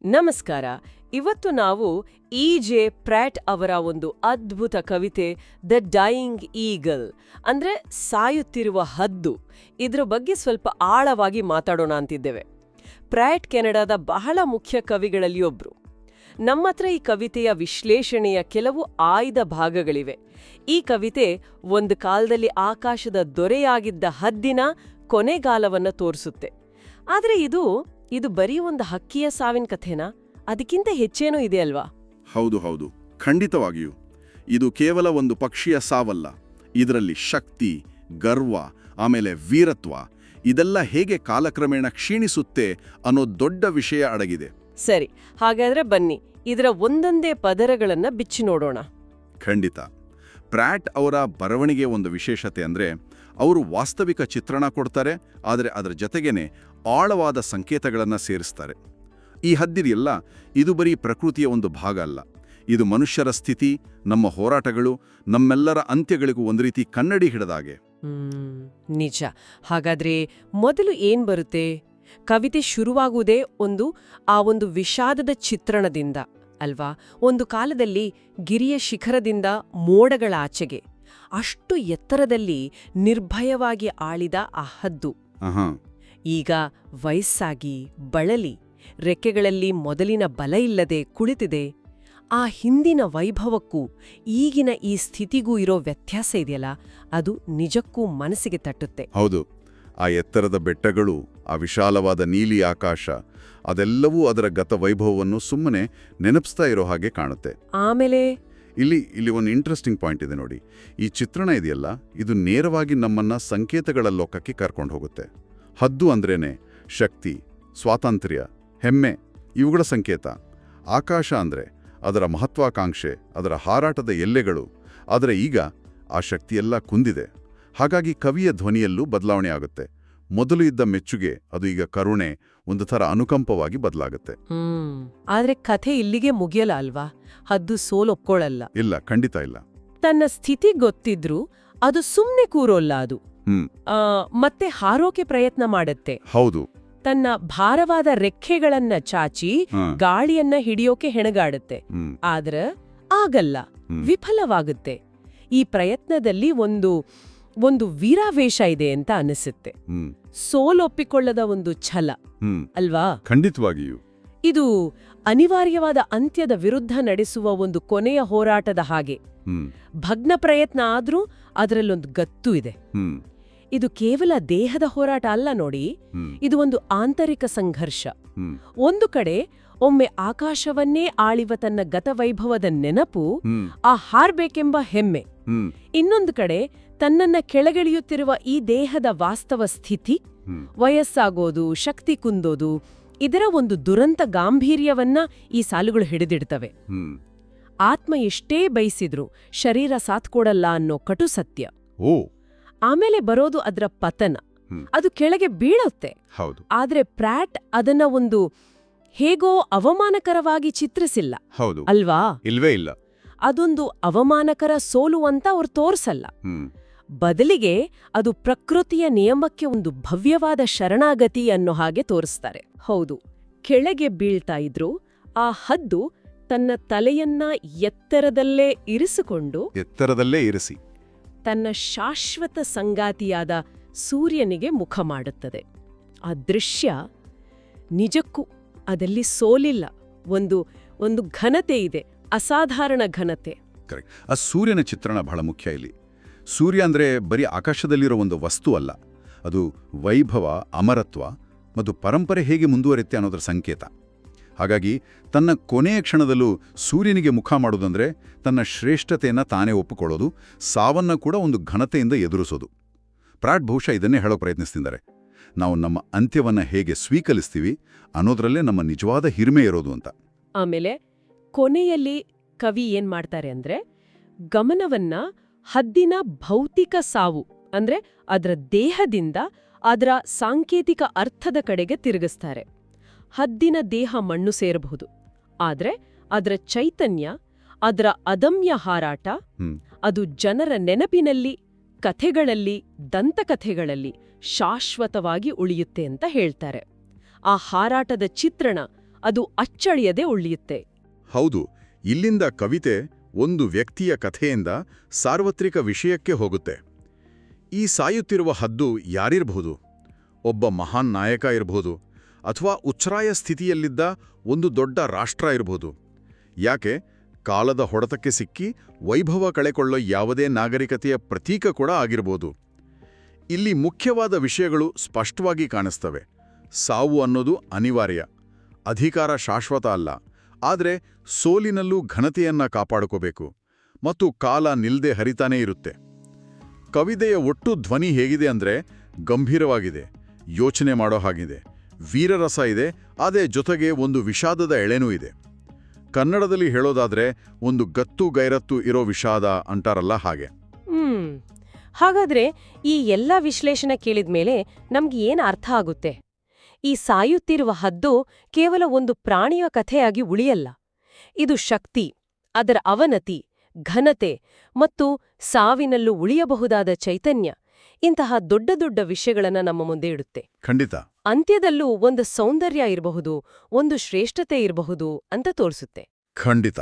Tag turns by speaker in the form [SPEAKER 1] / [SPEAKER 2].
[SPEAKER 1] ನಮಸ್ಕಾರ. ಇವತ್ತು ನಾವು E.J. ಪ್ರ್ಯಾಟ್ ಅವರ ಒಂದು ಅದ್ಭುತ ಕವಿತೆ ದ ಡೈಯಿಂಗ್ ಈಗಲ್ ಅಂದ್ರೆ ಸಾಯುತ್ತಿರುವ ಹದ್ದು ಇದ್ರ ಬಗ್ಗೆ ಸ್ವಲ್ಪ ಆಳವಾಗಿ ಮಾತಾಡೋಣ ಅಂತಿದ್ದೇವೆ. ಪ್ರ್ಯಾಟ್ ಕೆನಡಾದ ಬಹಳ ಮುಖ್ಯ ಕವಿಗಳಲ್ಲಿ ಒಬ್ರು. ನಮ್ಮತ್ರ ಈ ಕವಿತೆಯ ವಿಶ್ಲೇಷಣೆಯ ಕೆಲವು ಆಯ್ದ ಭಾಗಗಳಿವೆ. ಈ ಕವಿತೆ ಒಂದು ಕಾಲದಲ್ಲಿ ಆಕಾಶದ ದೊರೆಯಾಗಿದ್ದ ಹದ್ದಿನ ಕೊನೆಗಾಲವನ್ನ ತೋರಿಸುತ್ತೆ. ಆದ್ರೆ ಇದು ಬರೀ ಒಂದು ಹಕ್ಕಿಯ ಸಾವಿನ ಕಥೆನಾ? ಅದಕ್ಕಿಂತ ಹೆಚ್ಚೇನೂ ಇದೆ ಅಲ್ವಾ?
[SPEAKER 2] ಹೌದು, ಖಂಡಿತವಾಗಿಯೂ. ಇದು ಕೇವಲ ಒಂದು ಪಕ್ಷಿಯ ಸಾವಲ್ಲ. ಇದರಲ್ಲಿ ಶಕ್ತಿ, ಗರ್ವ, ಆಮೇಲೆ ವೀರತ್ವ ಇದೆಲ್ಲ ಹೇಗೆ ಕಾಲಕ್ರಮೇಣ ಕ್ಷೀಣಿಸುತ್ತೆ ಅನ್ನೋ ದೊಡ್ಡ ವಿಷಯ ಅಡಗಿದೆ.
[SPEAKER 1] ಸರಿ, ಹಾಗಾದ್ರೆ ಬನ್ನಿ ಇದರ ಒಂದೊಂದೇ ಪದರಗಳನ್ನ ಬಿಚ್ಚಿ ನೋಡೋಣ.
[SPEAKER 2] ಖಂಡಿತ. ಪ್ರ್ಯಾಟ್ ಅವರ ಬರವಣಿಗೆ ಒಂದು ವಿಶೇಷತೆ ಅಂದ್ರೆ ಅವರು ವಾಸ್ತವಿಕ ಚಿತ್ರಣ ಕೊಡ್ತಾರೆ, ಆದರೆ ಅದರ ಜೊತೆಗೇನೆ ಆಳವಾದ ಸಂಕೇತಗಳನ್ನು ಸೇರಿಸ್ತಾರೆ. ಈ ಹದ್ದಿದೆಯಲ್ಲ, ಇದು ಬರೀ ಪ್ರಕೃತಿಯ ಒಂದು ಭಾಗ ಅಲ್ಲ. ಇದು ಮನುಷ್ಯರ ಸ್ಥಿತಿ, ನಮ್ಮ ಹೋರಾಟಗಳು, ನಮ್ಮೆಲ್ಲರ ಅಂತ್ಯಗಳಿಗೂ ಒಂದು ರೀತಿ ಕನ್ನಡಿ ಹಿಡಿದಾಗೆ.
[SPEAKER 1] ನಿಜ. ಹಾಗಾದ್ರೆ ಮೊದಲು ಏನ್ ಬರುತ್ತೆ? ಕವಿತೆ ಶುರುವಾಗುವುದೇ ಒಂದು ವಿಷಾದದ ಚಿತ್ರಣದಿಂದ ಅಲ್ವಾ? ಒಂದು ಕಾಲದಲ್ಲಿ ಗಿರಿಯ ಶಿಖರದಿಂದ ಮೋಡಗಳ ಆಚೆಗೆ ಅಷ್ಟು ಎತ್ತರದಲ್ಲಿ ನಿರ್ಭಯವಾಗಿ ಆಳಿದ ಆ ಹದ್ದು ಈಗ ವಯಸ್ಸಾಗಿ ಬಳಲಿ ರೆಕ್ಕೆಗಳಲ್ಲಿ ಮೊದಲಿನ ಬಲ ಇಲ್ಲದೆ ಕುಳಿತಿದೆ. ಆ ಹಿಂದಿನ ವೈಭವಕ್ಕೂ ಈಗಿನ ಈ ಸ್ಥಿತಿಗೂ ಇರೋ ವ್ಯತ್ಯಾಸ ಇದೆಯಲ್ಲ, ಅದು ನಿಜಕ್ಕೂ ಮನಸ್ಸಿಗೆ ತಟ್ಟುತ್ತೆ.
[SPEAKER 2] ಹೌದು. ಆ ಎತ್ತರದ ಬೆಟ್ಟಗಳು, ಆ ವಿಶಾಲವಾದ ನೀಲಿ ಆಕಾಶ, ಅದೆಲ್ಲವೂ ಅದರ ಗತ ವೈಭವವನ್ನು ಸುಮ್ಮನೆ ನೆನಪಿಸ್ತಾ ಇರೋ ಹಾಗೆ ಕಾಣುತ್ತೆ.
[SPEAKER 1] ಆಮೇಲೆ
[SPEAKER 2] ಇಲ್ಲಿ ಒಂದು ಇಂಟ್ರೆಸ್ಟಿಂಗ್ ಪಾಯಿಂಟ್ ಇದೆ ನೋಡಿ. ಈ ಚಿತ್ರಣ ಇದೆಯಲ್ಲ, ಇದು ನೇರವಾಗಿ ನಮ್ಮನ್ನ ಸಂಕೇತಗಳ ಲೋಕಕ್ಕೆ ಕರ್ಕೊಂಡು ಹೋಗುತ್ತೆ. ಹದ್ದು ಅಂದ್ರೇನೆ ಶಕ್ತಿ, ಸ್ವಾತಂತ್ರ್ಯ, ಹೆಮ್ಮೆ ಇವುಗಳ ಸಂಕೇತ. ಆಕಾಶ ಅಂದ್ರೆ ಅದರ ಮಹತ್ವಾಕಾಂಕ್ಷೆ, ಅದರ ಹಾರಾಟದ ಎಲ್ಲೆಗಳು. ಆದರೆ ಈಗ ಆ ಶಕ್ತಿಯೆಲ್ಲ ಕುಂದಿದೆ. ಹಾಗಾಗಿ ಕವಿಯ ಧ್ವನಿಯಲ್ಲೂ ಬದಲಾವಣೆ ಆಗುತ್ತೆ. ಮೊದಲು ಇದ್ದ ಮೆಚ್ಚುಗೆ ಅದು ಈಗ ಕರುಣೆ, ಒಂದು ಥರ ಅನುಕಂಪವಾಗಿ ಬದಲಾಗುತ್ತೆ.
[SPEAKER 1] ಆದ್ರೆ ಕಥೆ ಇಲ್ಲಿಗೆ ಮುಗಿಯಲ್ಲ ಅಲ್ವಾ? ಹದ್ದು ಸೋಲೊಪ್ಕೊಳ್ಳಲ್ಲ.
[SPEAKER 2] ಇಲ್ಲ, ಖಂಡಿತ ಇಲ್ಲ.
[SPEAKER 1] ತನ್ನ ಸ್ಥಿತಿ ಗೊತ್ತಿದ್ರೂ ಅದು ಸುಮ್ನೆ ಕೂರೋಲ್ಲ. ಅದು ಮತ್ತೆ ಹಾರೋಕೆ ಪ್ರಯತ್ನ ಮಾಡುತ್ತೆ.
[SPEAKER 2] ಹೌದು.
[SPEAKER 1] ತನ್ನ ಭಾರವಾದ ರೆಕ್ಕೆಗಳನ್ನ ಚಾಚಿ ಗಾಳಿಯನ್ನ ಹಿಡಿಯೋಕೆ ಹೆಣಗಾಡುತ್ತೆ. ಆದ್ರೆ ಆಗಲ್ಲ, ವಿಫಲವಾಗುತ್ತೆ. ಈ ಪ್ರಯತ್ನದಲ್ಲಿ ಒಂದು ವೀರಾವೇಶ ಇದೆ ಅಂತ ಅನಿಸುತ್ತೆ. ಸೋಲೊಪ್ಪಿಕೊಳ್ಳದ ಒಂದು ಛಲ ಅಲ್ವಾ?
[SPEAKER 2] ಖಂಡಿತವಾಗಿಯೂ.
[SPEAKER 1] ಇದು ಅನಿವಾರ್ಯವಾದ ಅಂತ್ಯದ ವಿರುದ್ಧ ನಡೆಸುವ ಒಂದು ಕೊನೆಯ ಹೋರಾಟದ ಹಾಗೆ. ಭಗ್ನ ಪ್ರಯತ್ನ ಆದ್ರೂ ಅದರಲ್ಲೊಂದು ಗತ್ತು ಇದೆ. ಇದು ಕೇವಲ ದೇಹದ ಹೋರಾಟ ಅಲ್ಲ ನೋಡಿ, ಇದು ಒಂದು ಆಂತರಿಕ ಸಂಘರ್ಷ. ಒಂದು ಕಡೆ ಒಮ್ಮೆ ಆಕಾಶವನ್ನೇ ಆಳಿವ ತನ್ನ ಗತವೈಭವದ ನೆನಪು, ಆ ಹಾರ್ಬೇಕೆಂಬ ಹೆಮ್ಮೆ. ಇನ್ನೊಂದು ಕಡೆ ತನ್ನನ್ನ ಕೆಳಗಿಳಿಯುತ್ತಿರುವ ಈ ದೇಹದ ವಾಸ್ತವ ಸ್ಥಿತಿ, ವಯಸ್ಸಾಗೋದು, ಶಕ್ತಿ ಕುಂದೋದು, ಇದರ ಒಂದು ದುರಂತ ಗಾಂಭೀರ್ಯವನ್ನ ಈ ಸಾಲುಗಳು ಹಿಡಿದಿಡ್ತವೆ. ಆತ್ಮ ಎಷ್ಟೇ ಬಯಸಿದ್ರು ಶರೀರ ಸಾಥ್ಕೊಡಲ್ಲ ಅನ್ನೋ ಕಟು ಸತ್ಯ. ಆಮೇಲೆ ಬರೋದು ಅದರ ಪತನ. ಅದು ಕೆಳಗೆ ಬೀಳುತ್ತೆ. ಆದ್ರೆ ಪ್ರ್ಯಾಟ್ ಅದನ್ನ ಒಂದು ಹೇಗೋ ಅವಮಾನಕರವಾಗಿ ಚಿತ್ರಿಸಿಲ್ಲ. ಅಲ್ವಾ?
[SPEAKER 2] ಇಲ್ವೇ ಇಲ್ಲ.
[SPEAKER 1] ಅದೊಂದು ಅವಮಾನಕರ ಸೋಲು ಅಂತ ಅವ್ರು ತೋರ್ಸಲ್ಲ. ಬದಲಿಗೆ ಅದು ಪ್ರಕೃತಿಯ ನಿಯಮಕ್ಕೆ ಒಂದು ಭವ್ಯವಾದ ಶರಣಾಗತಿ ಅನ್ನೋ ಹಾಗೆ ತೋರಿಸ್ತಾರೆ. ಹೌದು, ಕೆಳಗೆ ಬೀಳ್ತಾ ಇದ್ರು ಆ ಹದ್ದು ತನ್ನ ತಲೆಯನ್ನ ಎತ್ತರದಲ್ಲೇ ಇರಿಸಿ ತನ್ನ ಶಾಶ್ವತ ಸಂಗಾತಿಯಾದ ಸೂರ್ಯನಿಗೆ ಮುಖ ಮಾಡುತ್ತದೆ. ಆ ದೃಶ್ಯ ನಿಜಕ್ಕೂ ಅದಲ್ಲಿ ಸೋಲಿಲ್ಲ. ಒಂದು ಘನತೆ ಇದೆ, ಅಸಾಧಾರಣ ಘನತೆ.
[SPEAKER 2] ಕರೆಕ್ಟ್. ಆ ಸೂರ್ಯನ ಚಿತ್ರಣ ಬಹಳ ಮುಖ್ಯ ಇಲ್ಲಿ. ಸೂರ್ಯ ಅಂದ್ರೆ ಬರೀ ಆಕಾಶದಲ್ಲಿರೋ ಒಂದು ವಸ್ತು ಅಲ್ಲ, ಅದು ವೈಭವ, ಅಮರತ್ವ ಮತ್ತು ಪರಂಪರೆ ಹೇಗೆ ಮುಂದುವರಿಯುತ್ತೆ ಅನ್ನೋದರ ಸಂಕೇತ. ಹಾಗಾಗಿ ತನ್ನ ಕೊನೆಯ ಕ್ಷಣದಲ್ಲೂ ಸೂರ್ಯನಿಗೆ ಮುಖ ಮಾಡೋದಂದ್ರೆ ತನ್ನ ಶ್ರೇಷ್ಠತೆಯನ್ನು ತಾನೇ ಒಪ್ಪಿಕೊಳ್ಳೋದು, ಸಾವನ್ನ ಕೂಡ ಒಂದು ಘನತೆಯಿಂದ ಎದುರಿಸೋದು. ಪ್ರ್ಯಾಟ್ ಬಹುಶಃ ಇದನ್ನೇ ಹೇಳೋ ಪ್ರಯತ್ನಿಸ್ತಿದ್ದಾರೆ. ನಾವು ನಮ್ಮ ಅಂತ್ಯವನ್ನ ಹೇಗೆ ಸ್ವೀಕರಿಸ್ತೀವಿ ಅನ್ನೋದ್ರಲ್ಲೇ ನಮ್ಮ ನಿಜವಾದ ಹಿರಿಮೆ ಇರೋದು ಅಂತ.
[SPEAKER 1] ಆಮೇಲೆ ಕೊನೆಯಲ್ಲಿ ಕವಿ ಏನ್ ಮಾಡ್ತಾರೆ ಅಂದ್ರೆ ಗಮನವನ್ನ ಹದ್ದಿನ ಭೌತಿಕ ಸಾವು ಅಂದ್ರೆ ಅದರ ದೇಹದಿಂದ ಅದರ ಸಾಂಕೇತಿಕ ಅರ್ಥದ ಕಡೆಗೆ ತಿರುಗಿಸ್ತಾರೆ. ಹದ್ದಿನ ದೇಹ ಮಣ್ಣು ಸೇರಬಹುದು, ಆದ್ರೆ ಅದರ ಚೈತನ್ಯ, ಅದರ ಅದಮ್ಯ ಹಾರಾಟ, ಅದು ಜನರ ನೆನಪಿನಲ್ಲಿ, ಕಥೆಗಳಲ್ಲಿ, ದಂತಕಥೆಗಳಲ್ಲಿ ಶಾಶ್ವತವಾಗಿ ಉಳಿಯುತ್ತೆ ಅಂತ ಹೇಳ್ತಾರೆ. ಆ ಹಾರಾಟದ ಚಿತ್ರಣ, ಅದು ಅಚ್ಚಳಿಯದೆ ಉಳಿಯುತ್ತೆ.
[SPEAKER 2] ಹೌದು, ಇಲ್ಲಿಂದ ಕವಿತೆ ಒಂದು ವ್ಯಕ್ತಿಯ ಕಥೆಯಿಂದ ಸಾರ್ವತ್ರಿಕ ವಿಷಯಕ್ಕೆ ಹೋಗುತ್ತೆ. ಈ ಸಾಯುತ್ತಿರುವ ಹದ್ದು ಯಾರಿರಬಹುದು? ಒಬ್ಬ ಮಹಾನ್ ನಾಯಕ ಇರಬಹುದು, ಅಥವಾ ಉಚ್ಛ್ರಾಯ ಸ್ಥಿತಿಯಲ್ಲಿದ್ದ ಒಂದು ದೊಡ್ಡ ರಾಷ್ಟ್ರ ಇರಬಹುದು. ಯಾಕೆ, ಕಾಲದ ಹೊಡೆತಕ್ಕೆ ಸಿಕ್ಕಿ ವೈಭವ ಕಳೆಕೊಳ್ಳೋ ಯಾವುದೇ ನಾಗರಿಕತೆಯ ಪ್ರತೀಕ ಕೂಡ ಆಗಿರಬಹುದು. ಇಲ್ಲಿ ಮುಖ್ಯವಾದ ವಿಷಯಗಳು ಸ್ಪಷ್ಟವಾಗಿ ಕಾಣಿಸ್ತವೆ. ಸಾವು ಅನ್ನೋದು ಅನಿವಾರ್ಯ, ಅಧಿಕಾರ ಶಾಶ್ವತ ಅಲ್ಲ, ಆದರೆ ಸೋಲಿನಲ್ಲೂ ಘನತೆಯನ್ನ ಕಾಪಾಡಿಕೋಬೇಕು, ಮತ್ತು ಕಾಲ ನಿಲ್ದೆ ಹರಿತಾನೇ ಇರುತ್ತೆ. ಕವಿತೆಯ ಒಟ್ಟು ಧ್ವನಿ ಹೇಗಿದೆ ಅಂದ್ರೆ ಗಂಭೀರವಾಗಿದೆ, ಯೋಚನೆ ಮಾಡೋ ಹಾಗಿದೆ, ವೀರರಸ ಇದೆ, ಅದೇ ಜೊತೆಗೆ ಒಂದು ವಿಷಾದದ ಎಳೆನೂ ಇದೆ. ಕನ್ನಡದಲ್ಲಿ ಹೇಳೋದಾದ್ರೆ ಒಂದು ಗತ್ತು ಗೈರತ್ತು ಇರೋ ವಿಷಾದ ಅಂತಾರಲ್ಲ ಹಾಗೆ.
[SPEAKER 1] ಹಾಗಾದ್ರೆ ಈ ಎಲ್ಲ ವಿಶ್ಲೇಷಣೆ ಕೇಳಿದ್ಮೇಲೆ ನಮ್ಗೆ ಏನ್ ಅರ್ಥ ಆಗುತ್ತೆ? ಈ ಸಾಯುತ್ತಿರುವ ಹದ್ದು ಕೇವಲ ಒಂದು ಪ್ರಾಣಿಯ ಕಥೆಯಾಗಿ ಉಳಿಯಲ್ಲ. ಇದು ಶಕ್ತಿ, ಅದರ ಅವನತಿ, ಘನತೆ ಮತ್ತು ಸಾವಿನಲ್ಲೂ ಉಳಿಯಬಹುದಾದ ಚೈತನ್ಯ, ಇಂತಹ ದೊಡ್ಡ ದೊಡ್ಡ ವಿಷಯಗಳನ್ನ ನಮ್ಮ ಮುಂದೆ ಇಡುತ್ತೆ.
[SPEAKER 2] ಖಂಡಿತ.
[SPEAKER 1] ಅಂತ್ಯದಲ್ಲೂ ಒಂದು ಸೌಂದರ್ಯ ಇರಬಹುದು, ಒಂದು ಶ್ರೇಷ್ಠತೆ ಇರಬಹುದು ಅಂತ ತೋರಿಸುತ್ತೆ.
[SPEAKER 2] ಖಂಡಿತ.